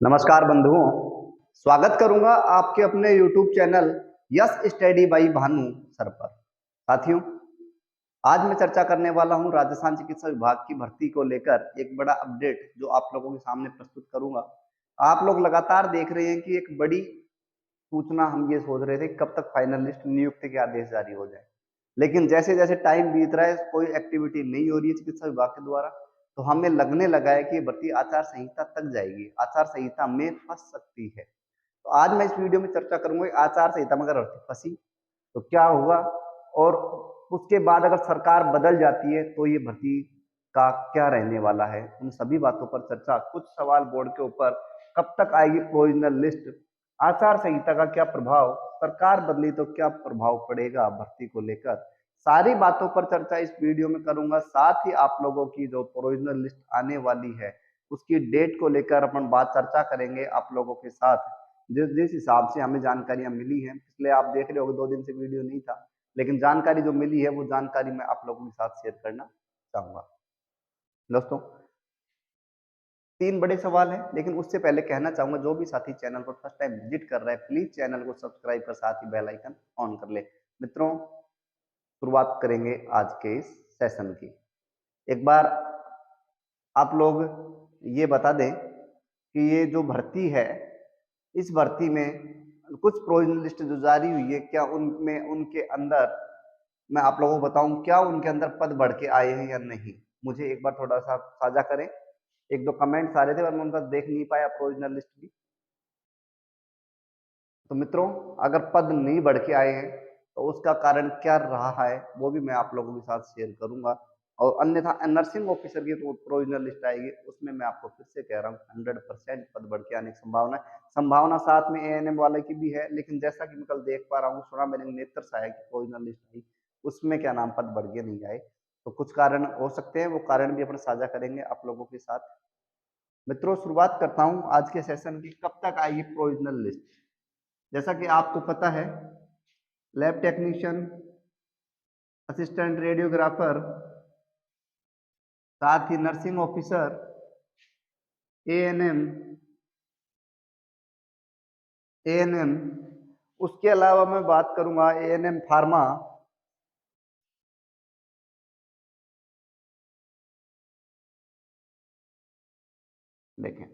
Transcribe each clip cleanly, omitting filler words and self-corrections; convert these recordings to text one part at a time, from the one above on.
नमस्कार बंधुओं, स्वागत करूंगा आपके अपने YouTube channel yes study by Bhanu sir पर। साथियों, आज मैं चर्चा करने वाला हूं राजस्थान चिकित्सा विभाग की भर्ती को लेकर एक बड़ा अपडेट जो आप लोगों के सामने प्रस्तुत करूंगा। आप लोग लगातार देख रहे हैं कि एक बड़ी सूचना हम ये सोच रहे थे कि कब तक फाइनल लिस्ट नियुक्ति के आदेश जारी हो जाए, लेकिन जैसे जैसे टाइम बीत रहा है कोई एक्टिविटी नहीं हो रही है चिकित्सा विभाग के द्वारा, तो हमें लगने लगा है कि ये भर्ती आचार संहिता तक जाएगी, आचार संहिता में फंस सकती है। तो आज मैं इस वीडियो में चर्चा करूंगा आचार संहिता में अगर भर्ती फंसी तो क्या होगा, और उसके बाद अगर सरकार बदल जाती है तो ये भर्ती का क्या रहने वाला है, उन सभी बातों पर चर्चा। कुछ सवाल बोर्ड के ऊपर, कब तक आएगी प्रोविजनल लिस्ट, आचार संहिता का क्या प्रभाव, सरकार बदली तो क्या प्रभाव पड़ेगा भर्ती को लेकर, सारी बातों पर चर्चा इस वीडियो में करूंगा। साथ ही आप लोगों की जो प्रोविजनल लिस्ट आने वाली है उसकी डेट को लेकर अपन बात चर्चा करेंगे आप लोगों के साथ। जिस जिस हिसाब से हमें जानकारियां मिली हैं, पिछले आप देख रहे हो 2 दिन से वीडियो नहीं था, लेकिन जानकारी जो मिली है वो जानकारी मैं आप लोगों के साथ शेयर करना चाहूंगा। दोस्तों, 3 बड़े सवाल हैं, लेकिन उससे पहले कहना चाहूंगा जो भी साथी चैनल पर फर्स्ट टाइम विजिट कर रहा है प्लीज चैनल को सब्सक्राइब कर साथ ही बेल आइकन ऑन कर ले। मित्रों, शुरुआत करेंगे आज के इस सेशन की। एक बार आप लोग ये बता दें कि ये जो भर्ती है, इस भर्ती में कुछ प्रोविजनल लिस्ट जो जारी हुई है, क्या उनमें उनके अंदर मैं आप लोगों को बताऊं क्या उनके अंदर पद बढ़ के आए हैं या नहीं, मुझे एक बार थोड़ा सा साझा करें। एक दो कमेंट्स आ रहे थे पर मैं उनका देख नहीं पाया प्रोविजनल लिस्ट भी। तो मित्रों, अगर पद नहीं बढ़ के आए हैं तो उसका कारण क्या रहा है वो भी मैं आप लोगों के साथ शेयर करूंगा। और अन्यथा नर्सिंग ऑफिसर की तो प्रोविजनल लिस्ट आएगी, उसमें मैं आपको फिर से कह रहा हूँ 100% पद बढ़ के आने की संभावना है। संभावना साथ में एएनएम वाले की भी है, लेकिन जैसा कि मैं कल देख पा रहा हूँ, सुना मैंने नेत्र सहायक की प्रोविजनल लिस्ट आई, उसमें क्या नाम पद बढ़ के नहीं आए। तो कुछ कारण हो सकते हैं, वो कारण भी अपन साझा करेंगे आप लोगों के साथ। मित्रों, शुरुआत करता हूँ आज के सेशन की। कब तक आएगी प्रोविजनल लिस्ट? जैसा कि आपको पता है, लैब टेक्नीशियन, असिस्टेंट रेडियोग्राफर, साथ ही नर्सिंग ऑफिसर, एएनएम, एएनएम, उसके अलावा मैं बात करूंगा एएनएम फार्मा, देखें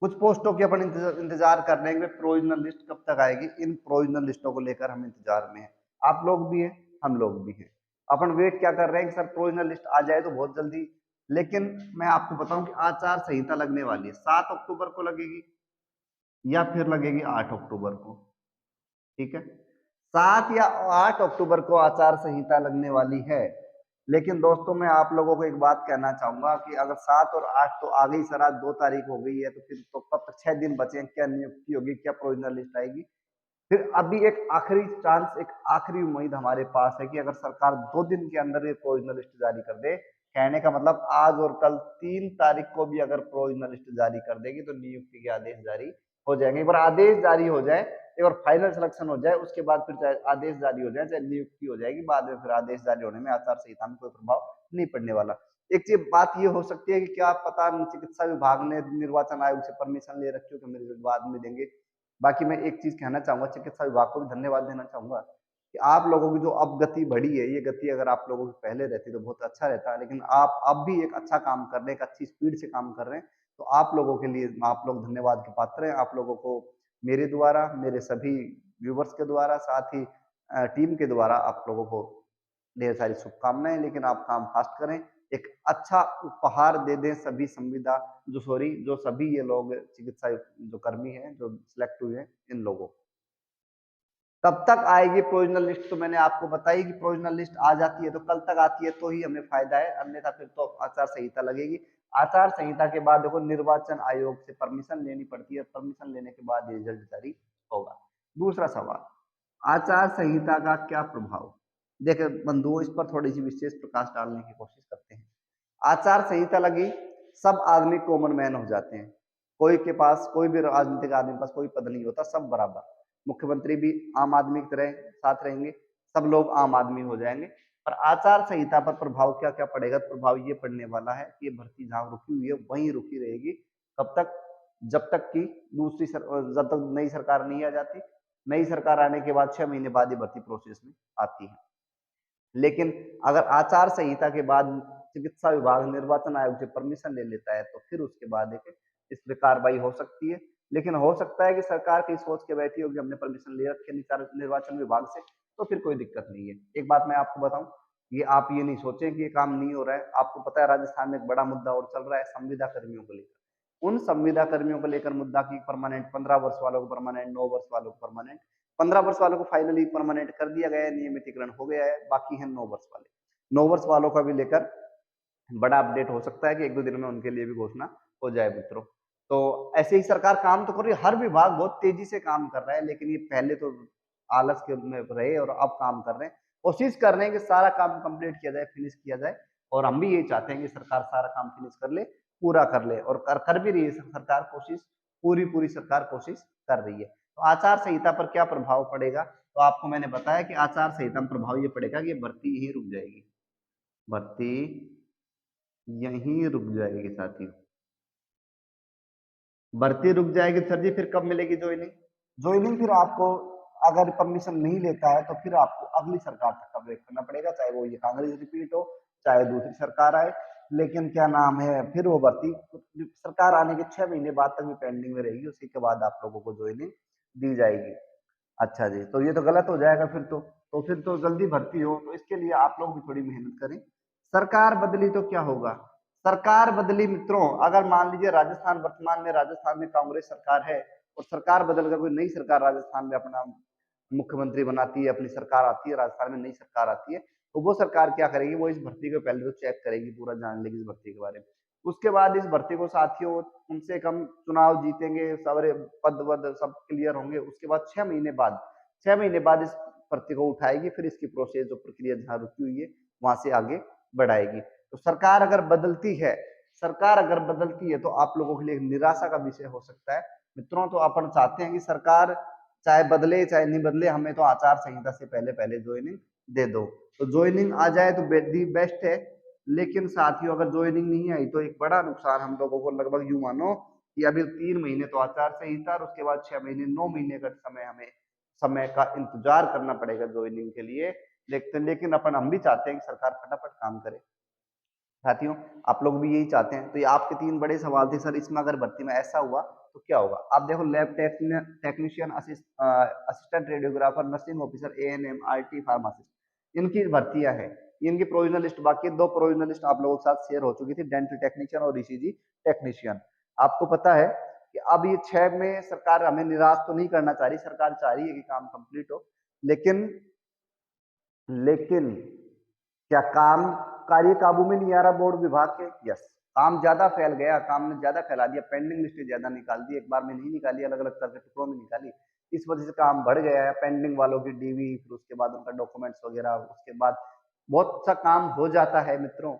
कुछ पोस्टों की अपन इंतजार कर रहे हैं। प्रोविजनल लिस्ट कब तक आएगी, इन प्रोविजनल लिस्टों को लेकर हम इंतजार में हैं। आप लोग भी हैं, हम लोग भी हैं। अपन वेट क्या कर रहे हैं कि सर प्रोविजनल लिस्ट आ जाए तो बहुत जल्दी, लेकिन मैं आपको बताऊं कि आचार संहिता लगने वाली है, 7 अक्टूबर को लगेगी या फिर लगेगी 8 अक्टूबर को। ठीक है, 7 या 8 अक्टूबर को आचार संहिता लगने वाली है। लेकिन दोस्तों, मैं आप लोगों को एक बात कहना चाहूंगा कि अगर 7 और 8 तो आ गई सर, आज 2 तारीख हो गई है, तो फिर तो कब तक 6 दिन बचे हैं, क्या नियुक्ति होगी, क्या प्रोविजनल लिस्ट आएगी? फिर अभी एक आखिरी चांस, एक आखिरी उम्मीद हमारे पास है कि अगर सरकार 2 दिन के अंदर ये प्रोविजनल लिस्ट जारी कर दे, कहने का मतलब आज और कल 3 तारीख को भी अगर प्रोविजनल लिस्ट जारी कर देगी तो नियुक्ति के आदेश जारी हो जाएंगे। एक बार आदेश जारी हो जाए, एक बार फाइनल सिलेक्शन हो जाए, उसके बाद फिर चाहे आदेश जारी हो जाए चाहे नियुक्ति हो जाएगी, बाद में फिर आदेश जारी होने में आचार संहिता में कोई प्रभाव नहीं पड़ने वाला। एक चीज बात ये हो सकती है कि क्या पता चिकित्सा विभाग ने निर्वाचन आयोग से परमिशन ले रखी हो कि मेरे बाद में देंगे। बाकी मैं एक चीज कहना चाहूंगा, चिकित्सा विभाग को भी धन्यवाद देना चाहूंगा कि आप लोगों की जो अब गति बढ़ी है, ये गति अगर आप लोगों की पहले रहती तो बहुत अच्छा रहता, लेकिन आप अब भी एक अच्छा काम कर रहे हैं, एक अच्छी स्पीड से काम कर रहे हैं। तो आप लोगों के लिए आप लोग धन्यवाद के पात्र हैं। आप लोगों को मेरे द्वारा, मेरे सभी व्यूवर्स के द्वारा, साथ ही टीम के द्वारा आप लोगों को ढेर सारी शुभकामनाएं। लेकिन आप काम फास्ट करें, एक अच्छा उपहार दे दें सभी संविदा जो सभी ये लोग चिकित्सा जो कर्मी हैं जो सिलेक्ट हुए हैं, इन लोगों को। कब तक आएगी प्रोविजनल लिस्ट? तो मैंने आपको बताई कि प्रोविजनल लिस्ट आ जाती है तो कल तक आती है तो ही हमें फायदा है, अन्यथा फिर तो आचार संहिता लगेगी। आचार संहिता के बाद देखो निर्वाचन आयोग से परमिशन लेनी पड़ती है, परमिशन लेने के बाद रिजल्ट जारी होगा। दूसरा सवाल, आचार संहिता का क्या प्रभाव? देखिए बंधुओं, इस पर थोड़ी सी विशेष प्रकाश डालने की कोशिश करते हैं। आचार संहिता लगी, सब आदमी कॉमन मैन हो जाते हैं, कोई के पास, कोई भी राजनीतिक आदमी के पास कोई पद नहीं होता, सब बराबर। मुख्यमंत्री भी आम आदमी की तरह साथ रहेंगे, सब लोग आम आदमी हो जाएंगे। पर आचार संहिता पर प्रभाव क्या क्या पड़ेगा? प्रभाव ये पड़ने वाला है कि ये भर्ती जहां रुकी हुई है वहीं रुकी रहेगी। कब तक? जब तक कि जब तक नई सरकार नहीं आ जाती। नई सरकार आने के बाद 6 महीने बाद ये भर्ती प्रोसेस में आती है। लेकिन अगर आचार संहिता के बाद चिकित्सा विभाग निर्वाचन आयोग से परमिशन ले लेता है, तो फिर उसके बाद एक इस पे कार्रवाई हो सकती है। लेकिन हो सकता है कि सरकार कहीं सोच के बैठी होगी हमने परमिशन ले रखी है निर्वाचन विभाग से, तो फिर कोई दिक्कत नहीं है। एक बात मैं आपको बताऊं, ये आप ये नहीं सोचें कि ये काम नहीं हो रहा है। आपको पता है राजस्थान में एक बड़ा मुद्दा और चल रहा है संविदा कर्मियों को लेकर। उन संविदा कर्मियों को लेकर मुद्दा की परमानेंट 15 वर्ष वालों को परमानेंट, 9 वर्ष वालों को परमानेंट, 15 वर्ष वालों को फाइनली परमानेंट कर दिया गया है, नियमितीकरण हो गया है, बाकी है 9 वर्ष वाले। 9 वर्ष वालों का भी लेकर बड़ा अपडेट हो सकता है कि 1-2 दिन में उनके लिए भी घोषणा हो जाए मित्रों। तो ऐसे ही सरकार काम तो कर रही है, हर विभाग बहुत तेजी से काम कर रहा है, लेकिन ये पहले तो आलस के में रहे और अब काम कर रहे हैं। कोशिश कर रहे हैं कि सारा काम कंप्लीट किया जाए, फिनिश किया जाए, और हम भी यही चाहते हैं कि सरकार सारा काम फिनिश कर ले, पूरा कर ले, और कर भी रही है सरकार कोशिश, पूरी सरकार कोशिश कर रही है। तो आचार संहिता पर क्या प्रभाव पड़ेगा? तो आपको मैंने बताया कि आचार संहिता में प्रभाव ये पड़ेगा कि भर्ती यहीं रुक जाएगी। भर्ती यहीं रुक जाएगी साथियों। भर्ती रुक जाएगी सर जी, फिर कब मिलेगी ज्वाइनिंग? ज्वाइनिंग फिर आपको अगर परमिशन नहीं लेता है तो फिर आपको अगली सरकार तक का वेट करना पड़ेगा, चाहे वो ये कांग्रेस रिपीट हो, चाहे दूसरी सरकार आए। लेकिन क्या नाम है, फिर वो भर्ती सरकार आने के 6 महीने बाद तक भी पेंडिंग में रहेगी, उसी के बाद आप लोगों को ज्वाइनिंग दी जाएगी। अच्छा जी, तो ये तो गलत हो जाएगा फिर तो फिर तो जल्दी भर्ती हो, तो इसके लिए आप लोग भी थोड़ी मेहनत करें। सरकार बदली तो क्या होगा? सरकार बदली मित्रों, अगर मान लीजिए राजस्थान, वर्तमान में राजस्थान में कांग्रेस सरकार है, और सरकार बदलकर कोई नई सरकार राजस्थान में अपना मुख्यमंत्री बनाती है, अपनी सरकार आती है, राजस्थान में नई सरकार आती है, तो वो सरकार क्या करेगी, वो इस भर्ती को पहले तो चेक करेगी, पूरा जान लेगी इस भर्ती के बारे में। उसके बाद इस भर्ती को साथियों कम से कम चुनाव जीतेंगे, सारे पद वद सब क्लियर होंगे, उसके बाद 6 महीने बाद, 6 महीने बाद इस भर्ती को उठाएगी, फिर इसकी प्रोसेस जो प्रक्रिया जहाँ रुकी हुई है वहां से आगे बढ़ाएगी। तो सरकार अगर बदलती है, सरकार अगर बदलती है तो आप लोगों के लिए निराशा का विषय हो सकता है मित्रों। तो अपन चाहते हैं कि सरकार चाहे बदले चाहे नहीं बदले, हमें तो आचार संहिता से पहले पहले ज्वाइनिंग दे दो। तो ज्वाइनिंग आ जाए तो दी बेस्ट है। लेकिन साथियों अगर ज्वाइनिंग नहीं आई तो एक बड़ा नुकसान हम लोगों को, लगभग यूं मानो कि अभी 3 महीने तो आचार संहिता, और उसके बाद 6 महीने 9 महीने का समय हमें समय का इंतजार करना पड़ेगा ज्वाइनिंग के लिए। लेकिन अपन हम भी चाहते हैं कि सरकार फटाफट काम करे। साथियों आप लोग भी यही चाहते हैं। तो ये आपके 3 बड़े सवाल थे सर, इसमें अगर भर्ती में ऐसा हुआ तो क्या होगा? आप देखो, lab technician, assistant radiographer, nursing officer, ANM, RT, pharmacist, इनकी भर्तियां हैं। इनकी प्रोविजनल लिस्ट बाकी है, 2 प्रोविजनल लिस्ट आप लोगों के साथ शेयर हो चुकी थी, डेंटल टेक्नीशियन और ईसीजी टेक्नीशियन। आपको पता है कि अब ये 6 में सरकार हमें निराश तो नहीं करना चाह रही, सरकार चाह रही है कि काम कंप्लीट हो। लेकिन लेकिन क्या काम कार्य काबू में नहीं आ रहा बोर्ड विभाग के? यस, काम ज्यादा फैल गया, काम ने ज्यादा फैला दिया, पेंडिंग लिस्टें ज्यादा निकाल दी, एक बार में नहीं निकाली, अलग अलग तरह के टुकड़ों में निकाली। इस वजह से काम बढ़ गया है, पेंडिंग वालों की डीवी, फिर उसके बाद उनका डॉक्यूमेंट्स वगैरह, उसके बाद बहुत सा काम हो जाता है मित्रों।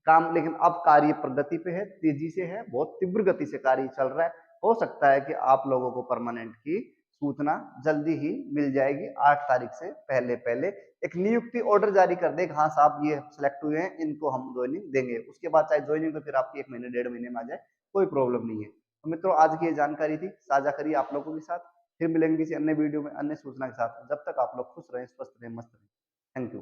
काम लेकिन अब कार्य प्रगति पे है, तेजी से है, बहुत तीव्र गति से कार्य चल रहा है। हो सकता है कि आप लोगों को परमानेंट की सूचना जल्दी ही मिल जाएगी, 8 तारीख से पहले पहले एक नियुक्ति ऑर्डर जारी कर दे, हाँ साहब ये सिलेक्ट हुए हैं, इनको हम ज्वाइनिंग देंगे। उसके बाद चाहे ज्वाइनिंग तो फिर आपकी 1 महीने 1.5 महीने में आ जाए, कोई प्रॉब्लम नहीं है। तो मित्रों आज की ये जानकारी थी, साझा करिए आप लोगों के साथ। फिर मिलेंगे किसी अन्य वीडियो में अन्य सूचना के साथ। जब तक आप लोग खुश रहें, स्वस्थ रहें, मस्त रहें। Thank you.